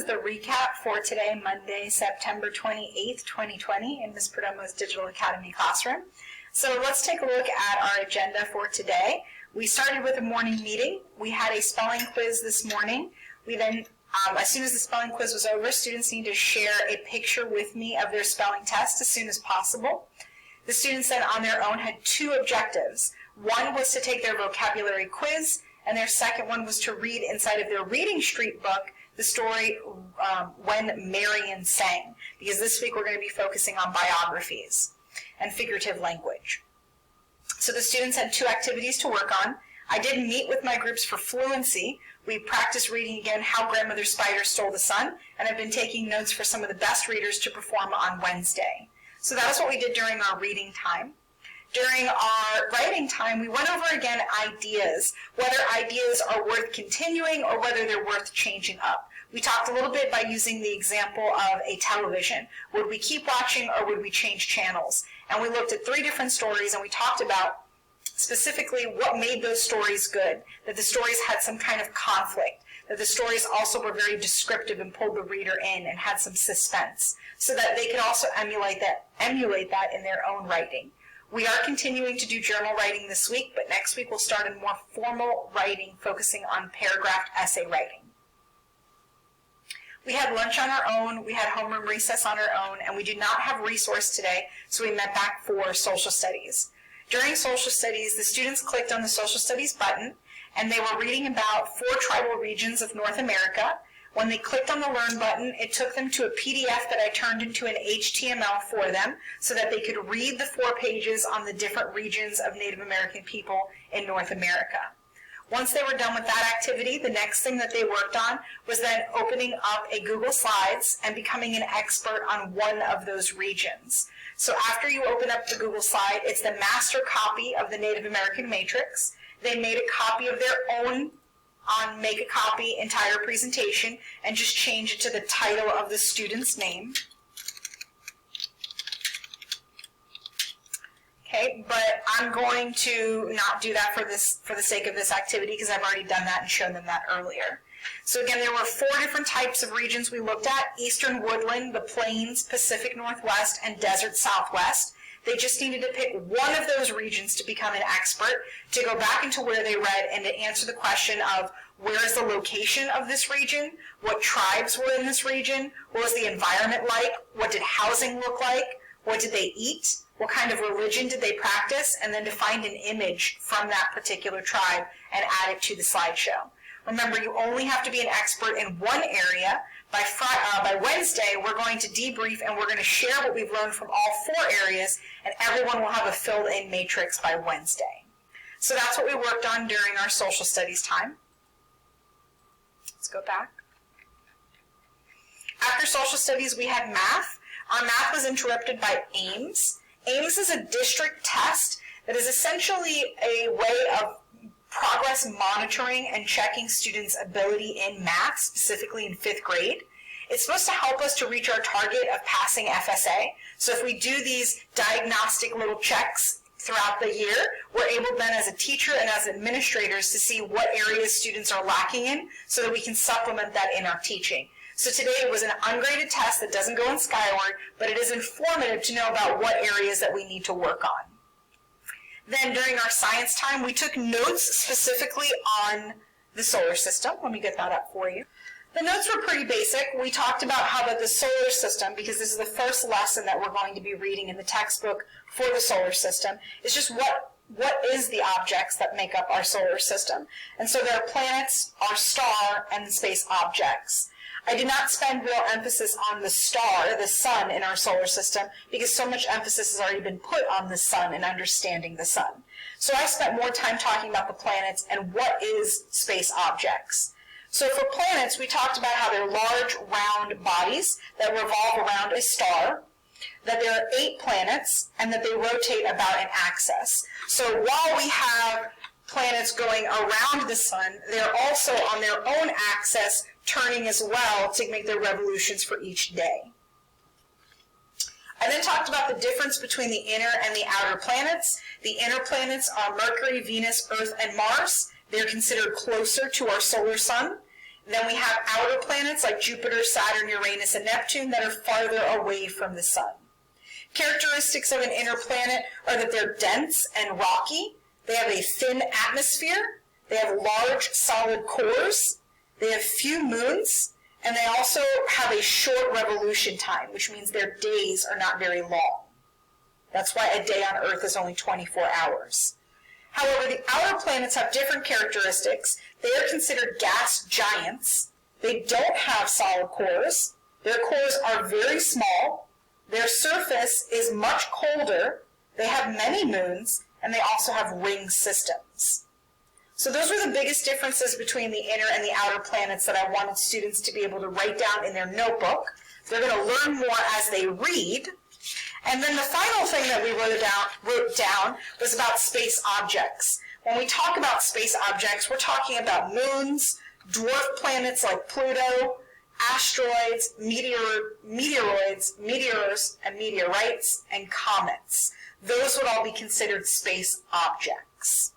is the recap for today, Monday, September 28th, 2020, in Ms. Perdomo's Digital Academy classroom. So let's take a look at our agenda for today. We started with a morning meeting. We had a spelling quiz this morning. We then, as soon as the spelling quiz was over, students need to share a picture with me of their spelling test as soon as possible. The students then on their own had two objectives. One was to take their vocabulary quiz, and their second one was to read inside of their Reading Street book the story When Marian Sang, because this week we're going to be focusing on biographies and figurative language. So the students had two activities to work on. I did meet with my groups for fluency. We practiced reading again How Grandmother Spider Stole the Sun, and I've been taking notes for some of the best readers to perform on Wednesday. So that was what we did during our reading time. During our writing time, we went over again ideas, whether ideas are worth continuing or whether they're worth changing up. We talked a little bit by using the example of a television. Would we keep watching or would we change channels? And we looked at three different stories and we talked about specifically what made those stories good, that the stories had some kind of conflict, that the stories also were very descriptive and pulled the reader in and had some suspense, so that they could also emulate that in their own writing. We are continuing to do journal writing this week, but next week we'll start a more formal writing focusing on paragraph essay writing. We had lunch on our own, we had homeroom recess on our own, and we did not have resource today, so we met back for social studies. During social studies, the students clicked on the social studies button, and they were reading about 4 tribal regions of North America. When they clicked on the Learn button, it took them to a PDF that I turned into an HTML for them so that they could read the 4 pages on the different regions of Native American people in North America. Once they were done with that activity, the next thing that they worked on was then opening up a Google Slides and becoming an expert on one of those regions. So after you open up the Google Slide, it's the master copy of the Native American Matrix. They made a copy of their own on Make a Copy entire presentation and just change it to the title of the student's name. Okay, but I'm going to not do that for the sake of this activity because I've already done that and shown them that earlier. So again, there were 4 different types of regions we looked at: Eastern Woodland, the Plains, Pacific Northwest, and Desert Southwest. They just needed to pick one of those regions to become an expert, to go back into where they read and to answer the question of where is the location of this region, what tribes were in this region, what was the environment like, what did housing look like, what did they eat, what kind of religion did they practice, and then to find an image from that particular tribe and add it to the slideshow. Remember, you only have to be an expert in one area. By Wednesday, we're going to debrief and we're going to share what we've learned from all 4 areas, and everyone will have a filled-in matrix by Wednesday. So that's what we worked on during our social studies time. Let's go back. After social studies, we had math. Our math was interrupted by AIMS. AIMS is a district test that is essentially a way of progress monitoring and checking students' ability in math, specifically in 5th grade. It's supposed to help us to reach our target of passing FSA. So if we do these diagnostic little checks throughout the year, we're able then as a teacher and as administrators to see what areas students are lacking in so that we can supplement that in our teaching. So today it was an ungraded test that doesn't go in Skyward, but it is informative to know about what areas that we need to work on. Then during our science time, we took notes specifically on the solar system. Let me get that up for you. The notes were pretty basic. We talked about how that the solar system, because this is the first lesson that we're going to be reading in the textbook for the solar system, is just what is the objects that make up our solar system. And so there are planets, our star, and space objects. I did not spend real emphasis on the star, the sun, in our solar system because so much emphasis has already been put on the sun and understanding the sun. So I spent more time talking about the planets and what is space objects. So for planets, we talked about how they're large, round bodies that revolve around a star, that there are 8 planets, and that they rotate about an axis. So while we have planets going around the sun, they're also on their own axis turning as well to make their revolutions for each day. I then talked about the difference between the inner and the outer planets. The inner planets are Mercury, Venus, Earth, and Mars. They're considered closer to our solar sun. Then we have outer planets like Jupiter, Saturn, Uranus, and Neptune that are farther away from the sun. Characteristics of an inner planet are that they're dense and rocky, they have a thin atmosphere, they have large solid cores, they have few moons, and they also have a short revolution time, which means their days are not very long. That's why a day on Earth is only 24 hours. However, the outer planets have different characteristics. They are considered gas giants. They don't have solid cores. Their cores are very small. Their surface is much colder. They have many moons, and they also have ring systems. So those were the biggest differences between the inner and the outer planets that I wanted students to be able to write down in their notebook. They're going to learn more as they read. And then the final thing that we wrote down was about space objects. When we talk about space objects, we're talking about moons, dwarf planets like Pluto, asteroids, meteoroids, meteors, and meteorites, and comets. Those would all be considered space objects.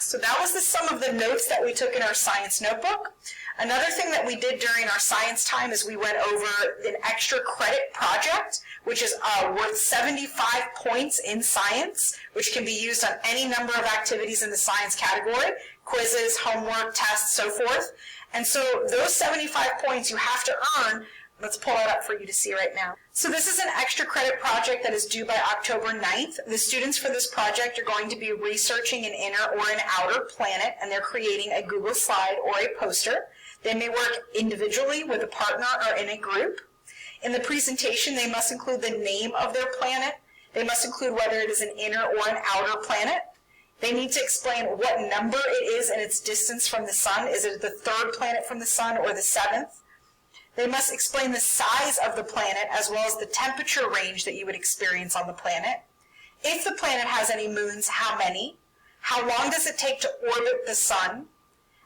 So that was the sum of the notes that we took in our science notebook. Another thing that we did during our science time is we went over an extra credit project, which is worth 75 points in science, which can be used on any number of activities in the science category, quizzes, homework, tests, so forth. And so those 75 points you have to earn. Let's pull it up for you to see right now. So this is an extra credit project that is due by October 9th. The students for this project are going to be researching an inner or an outer planet, and they're creating a Google slide or a poster. They may work individually with a partner or in a group. In the presentation, they must include the name of their planet. They must include whether it is an inner or an outer planet. They need to explain what number it is in its distance from the sun. Is it the third planet from the sun or the seventh? They must explain the size of the planet as well as the temperature range that you would experience on the planet. If the planet has any moons, how many? How long does it take to orbit the sun?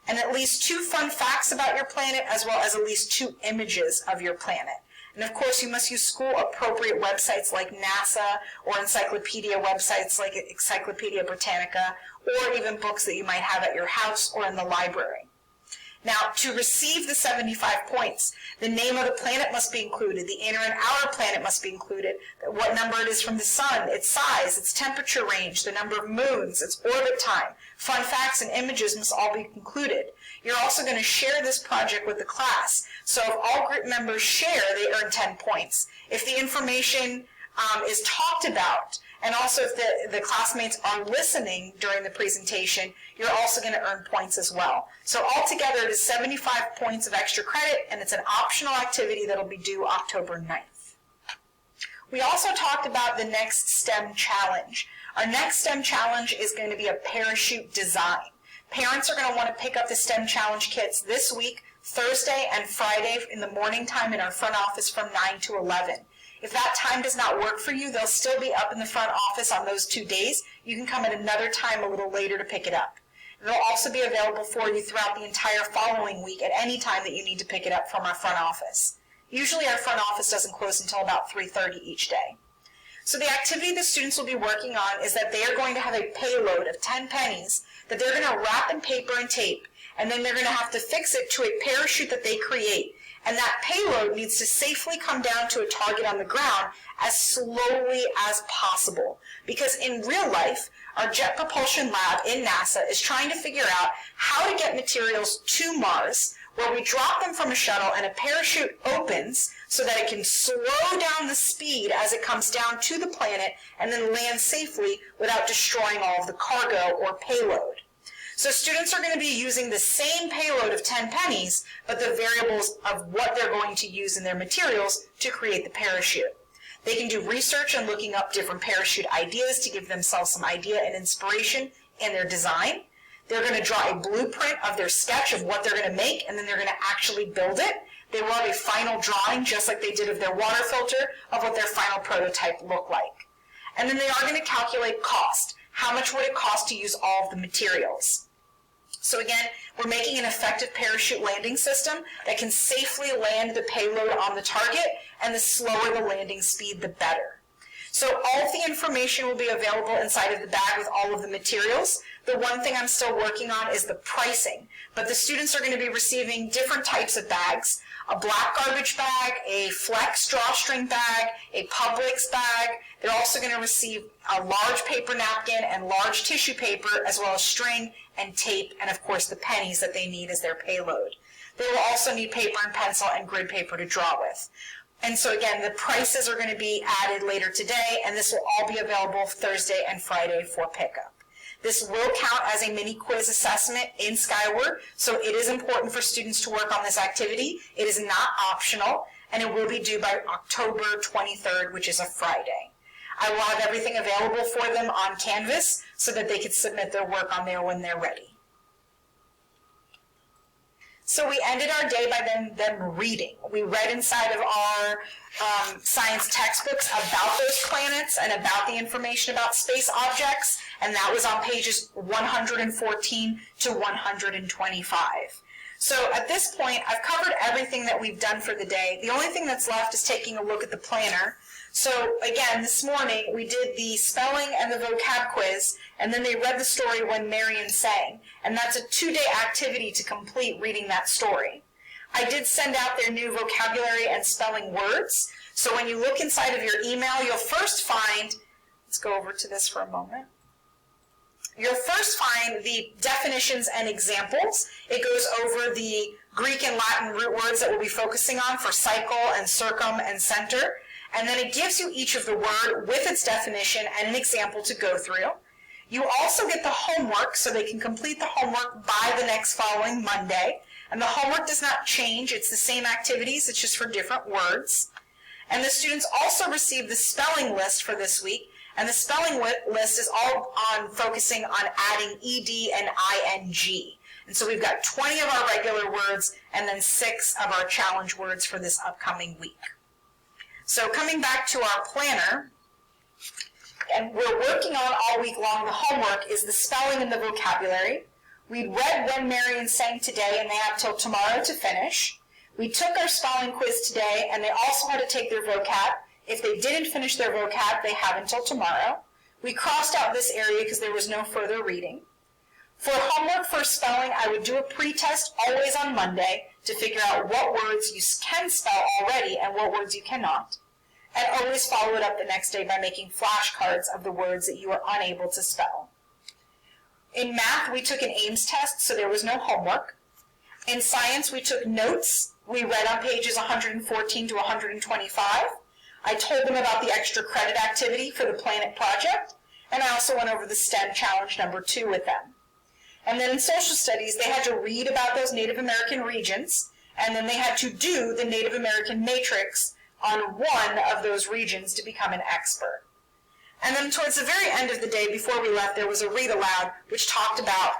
And at least 2 fun facts about your planet as well as at least 2 images of your planet. And of course, you must use school-appropriate websites like NASA or encyclopedia websites like Encyclopedia Britannica, or even books that you might have at your house or in the library. Now, to receive the 75 points, the name of the planet must be included, the inner and outer planet must be included, what number it is from the sun, its size, its temperature range, the number of moons, its orbit time, fun facts and images must all be included. You're also going to share this project with the class. So if all group members share, they earn 10 points. If the information is talked about, and also if the classmates are listening during the presentation, you're also going to earn points as well. So altogether, it is 75 points of extra credit, and it's an optional activity that will be due October 9th. We also talked about the next STEM challenge. Our next STEM challenge is going to be a parachute design. Parents are going to want to pick up the STEM challenge kits this week, Thursday and Friday in the morning time in our front office from 9 to 11. If that time does not work for you, they'll still be up in the front office on those 2 days. You can come at another time a little later to pick it up. They'll also be available for you throughout the entire following week at any time that you need to pick it up from our front office. Usually our front office doesn't close until about 3:30 each day. So the activity the students will be working on is that they are going to have a payload of 10 pennies that they're going to wrap in paper and tape, and then they're going to have to fix it to a parachute that they create. And that payload needs to safely come down to a target on the ground as slowly as possible. Because in real life, our Jet Propulsion Lab in NASA is trying to figure out how to get materials to Mars, where we drop them from a shuttle and a parachute opens so that it can slow down the speed as it comes down to the planet and then land safely without destroying all of the cargo or payload. So students are going to be using the same payload of 10 pennies, but the variables of what they're going to use in their materials to create the parachute. They can do research and looking up different parachute ideas to give themselves some idea and inspiration in their design. They're going to draw a blueprint of their sketch of what they're going to make, and then they're going to actually build it. They will have a final drawing, just like they did of their water filter, of what their final prototype looked like. And then they are going to calculate cost. How much would it cost to use all of the materials? So again, we're making an effective parachute landing system that can safely land the payload on the target, and the slower the landing speed, the better. So all of the information will be available inside of the bag with all of the materials. The one thing I'm still working on is the pricing, but the students are going to be receiving different types of bags: a black garbage bag, a flex drawstring bag, a Publix bag. They're also going to receive a large paper napkin and large tissue paper, as well as string and tape, and of course the pennies that they need as their payload. They will also need paper and pencil and grid paper to draw with. And so again, the prices are going to be added later today, and this will all be available Thursday and Friday for pickup. This will count as a mini quiz assessment in Skyward, so it is important for students to work on this activity. It is not optional, and it will be due by October 23rd, which is a Friday. I will have everything available for them on Canvas so that they can submit their work on there when they're ready. So we ended our day by them reading. We read inside of our science textbooks about those planets and about the information about space objects, and that was on pages 114 to 125. So at this point, I've covered everything that we've done for the day. The only thing that's left is taking a look at the planner. So again, this morning we did the spelling and the vocab quiz, and then they read the story When Marion Sang, and that's a 2-day activity to complete reading that story. I did send out their new vocabulary and spelling words, so when you look inside of your email, you'll first find, let's go over to this for a moment. You'll first find the definitions and examples. It goes over the Greek and Latin root words that we'll be focusing on for cycle and circum and center. And then it gives you each of the word with its definition and an example to go through. You also get the homework, so they can complete the homework by the next following Monday. And the homework does not change. It's the same activities. It's just for different words. And the students also receive the spelling list for this week. And the spelling list is all on focusing on adding ed and ing. And so we've got 20 of our regular words and then 6 of our challenge words for this upcoming week. So coming back to our planner, and we're working on all week long, the homework is the spelling and the vocabulary. We read When Marion Sang today, and they have till tomorrow to finish. We took our spelling quiz today, and they also had to take their vocab. If they didn't finish their vocab, they have until tomorrow. We crossed out this area because there was no further reading. For homework for spelling, I would do a pre-test always on Monday to figure out what words you can spell already and what words you cannot. And always follow it up the next day by making flashcards of the words that you are unable to spell. In math, we took an Ames test, so there was no homework. In science, we took notes. We read on pages 114 to 125. I told them about the extra credit activity for the Planet Project, and I also went over the STEM challenge number 2 with them. And then in social studies, they had to read about those Native American regions, and then they had to do the Native American matrix on one of those regions to become an expert. And then towards the very end of the day, before we left, there was a read aloud which talked about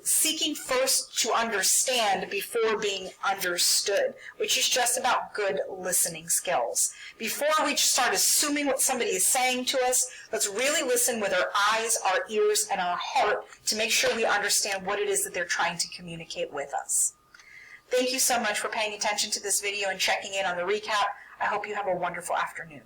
seeking first to understand before being understood, which is just about good listening skills. Before we start assuming what somebody is saying to us, let's really listen with our eyes, our ears, and our heart to make sure we understand what it is that they're trying to communicate with us. Thank you so much for paying attention to this video and checking in on the recap. I hope you have a wonderful afternoon.